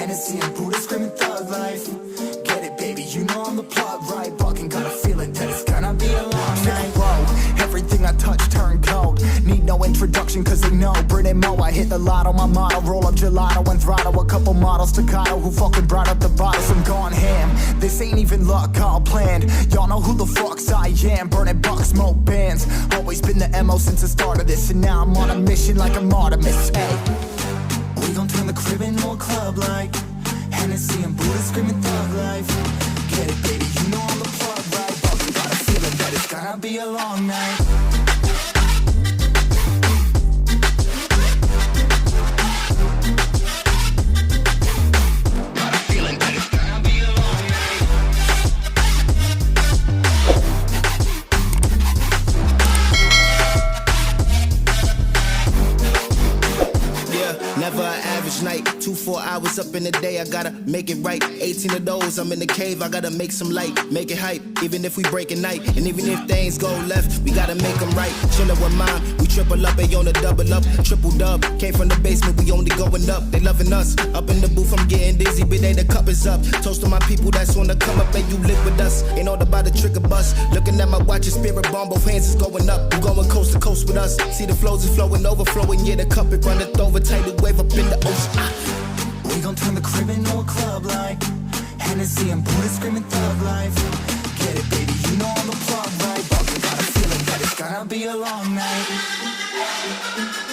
Hennessy and Buddha screaming thug life. Get it, baby, you know I'm the plug, right? Fucking got a feeling that it's gonna be a long night. Whoa, everything I touch turn cold. Need no introduction cause they know Brit and Mo. I hit the lotto, my motto. Roll up gelato and throttle a couple models staccato who fucking brought up the bottles. I'm gone ham. This ain't even luck, all planned. Y'all know who the fucks I am. Burning bucks, smoke bands. Always been the MO since the start of this. And now I'm on a mission like I'm Artemis. Hey, we gon' turn the crib into a club like Hennessy and Buddha screaming thug life. Get it, baby, you know I'm the plug, right? Fucking got a feeling that it's gonna be a long night. Never an average night, 2-4 hours up in the day, I gotta make it right. 18 of those, I'm in the cave, I gotta make some light, make it hype, even if we break a night. And even if things go left, we gotta make them right. Chillin' with mine, we triple up, they on the double up, triple dub. Came from the basement, we only going up, they loving us. Up in the booth, I'm getting dizzy, but they the cup is up. Toast to my people that's on the come up, and you live with us. Ain't all about the trigger bus. Looking at my watch, your spirit bomb, both hands is going up. You going coast to coast with us. See the flows is flowing, overflowing, yeah, the cup it runneth over, tidal wave up in the ocean. We gon' turn the crib into a club like Hennessy and Buddha screaming thug life. Get it, baby, you know I'm the plug, right? Fucking got a feeling that it's gonna be a long night.